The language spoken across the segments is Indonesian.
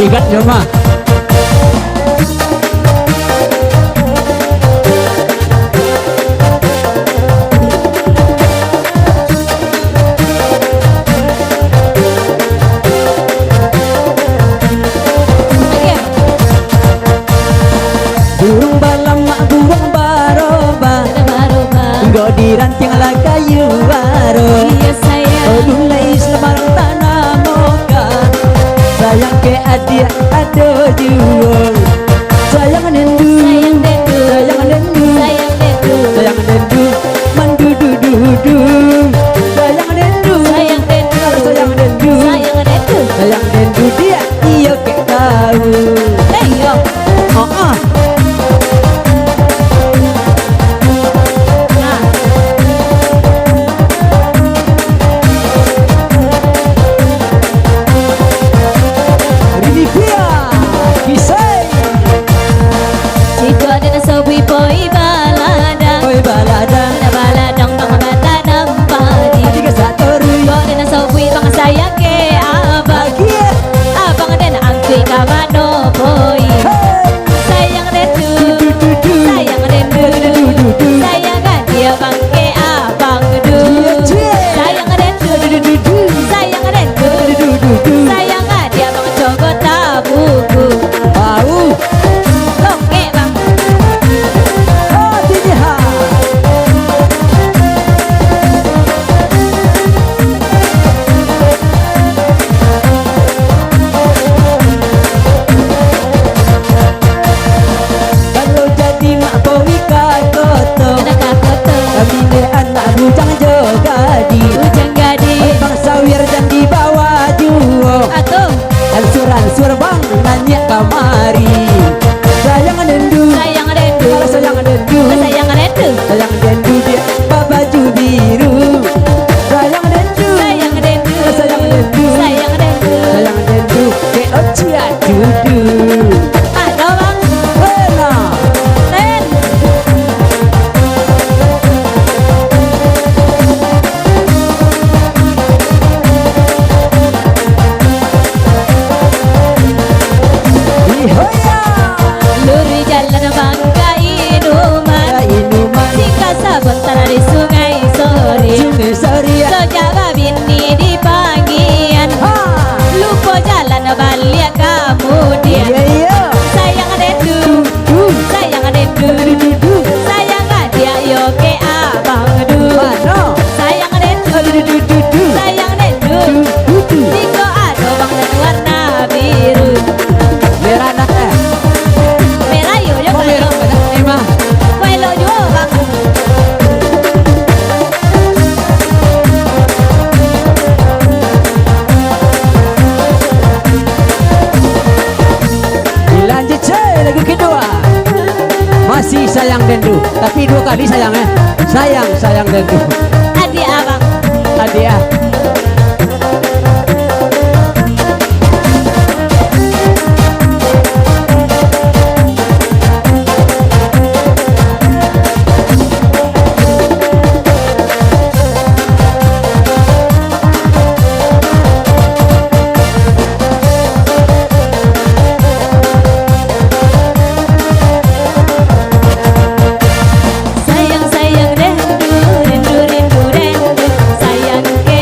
Sikat cuma. Burung balam mak burung baroba, go dirancang lah kayu baru. Iya sayang. Oh dulai selebaran tanah moga, sayang ke adik ado jual. Sayang nendu, Sayang dendu, sayang nendu, sayang dendu, sayang nendu, mandu du du du. Sayang nendu, sayang dendu, sayang nendu, sayang dendu. sayang nendu dia iya ke tahu. Ayo. Oh ah. Situ ada nasawi boy balada, Oi balada, ada baladang bang baladang padi. tiga satu Boy ada nasawi bang saya ke abang, bahagia. abang dan angkui kamano boy. Sayang dendu, sayang dendu, sayang dia bang ke abang du. Sayang dendu, sayang dendu, sayang dia bang coba tabuku. Bau, Oke bang. oh tidak. Kalau jadi mak bowi kakoto, Anak koto, kami ni anak bujang jogadi. ujang gadi, Bang sawir dan di bawah juo, atau ansur bang nanya kamari. Sayang nendu, sayang dendu, kalau sayang nendu, sayang dendu, sayang nendu dia baju biru. Sayang nendu, sayang dendu, sayang dendu, sayang dendu. sayang nendu ke ocia dudu. Ada bang, Enak. ten. Ihoya, Luri jalan bangga inuman, ya inuman, jika sebentar di sungai sore. sini saria. Sejaba bini di panggian, Ha, lupa jalan balik kemudian. iya iya. Sayang dendu, sayang dendu, Dudu, sayang dia yo ke abang du. mana? Sayang dendu, Dudu, sayang dendu, dudu. Tiko ada bang dan warna biru. Merah dah eh. Merah yo yo Oh merah kayo, dah emang. kayo yo bang. Dilanjut saya lagu kedua. Masih sayang dendu, tapi dua kali sayang eh. Sayang dendu. Adik abang. Tadi ya. Sayang sayang dendu, rindu rindu dendu, sayang ke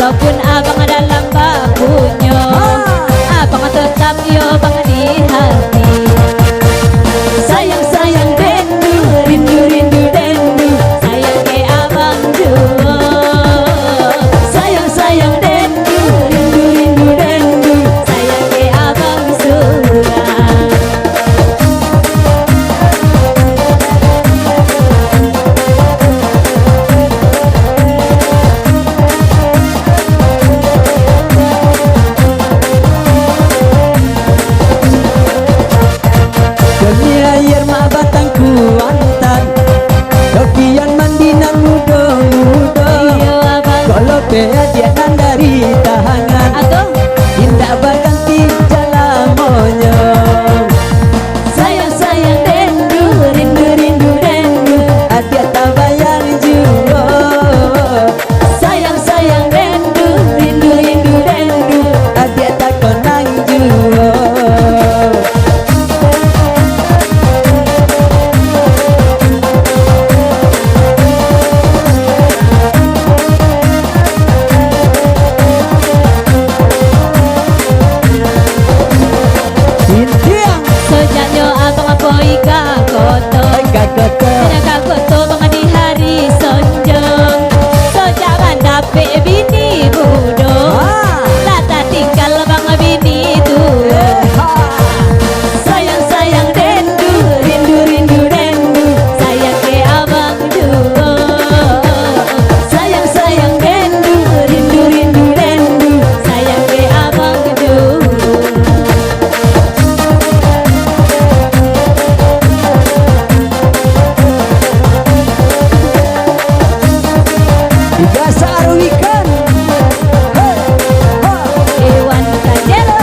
walaupun abang dalam bakunya, abang tetap yo bang di hati. Sayang sayang dendu, rindu rindu dendu, Sayang ke abang juga. sayang sayang dendu, rindu rindu dendu. Sayang ke abang suka. Demi air mak batang kuantan, dokian mandinan mudo mudo. Iyo abang Kalau dia nan dari tangan, Aduh indah baganti jalamonyo. Sayang sayang dendu, rindu rindu dendu, adia tabayang juo. Sayang sayang dendu, rindu rindu dendu, adia takonang juo. Sintiang Sojanyo abang apoi kakoto. kagoto, Kena kakoto bang di hari sonjong. Sojak bandape bini budo. Lata tinggal bang bini tua. sayang sayang dendu, rindu rindu dendu, Sayang ke abang juga. sayang sayang dendu, rindu rindu dendu. Sayang ke abang juga. Tiga sarwikan, hey, ha. Iwan Kajelo.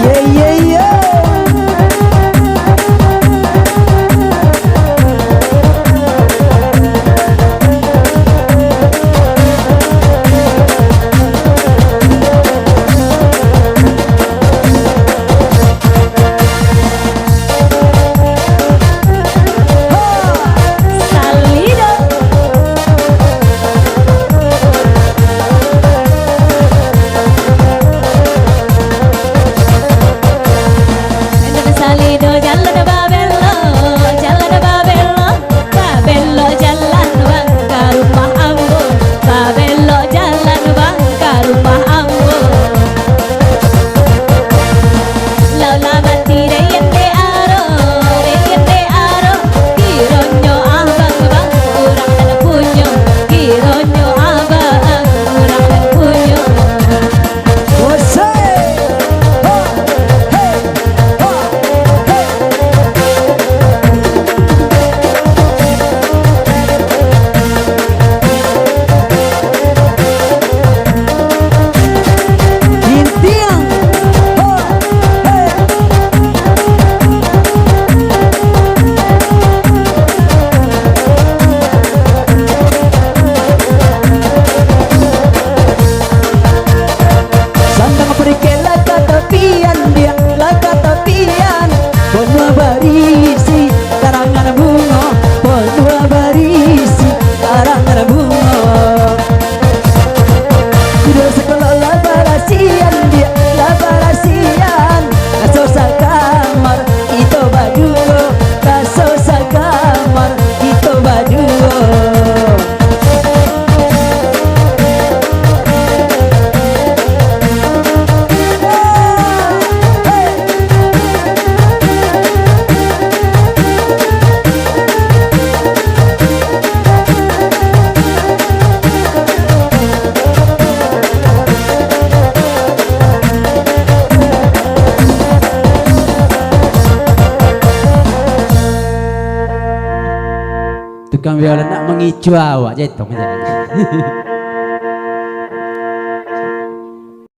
Yeah, yeah, yeah. Salido. Endo salido jalan babello, jalan babello, babello jalan bang ke rumah ambo, babello jalan bang ke rumah ambo. Laula mati reyen de aro, kironyo abang bang kurang dan punyo, kironyo abang kurang dan punyo. Bosai, ha, hey, ha, hey. Sintiang, ha, hey. Sandang perikil laka tepian dia, laka tepian. Benua barisi karangan bunga, benua barisi karangan bunga. Sudah sekolah labarasian dia, labarasian. Kasosa kamar itu baduo, kasosa kamar itu baduo. Tukang viola nak mengicu awak jatuh aja.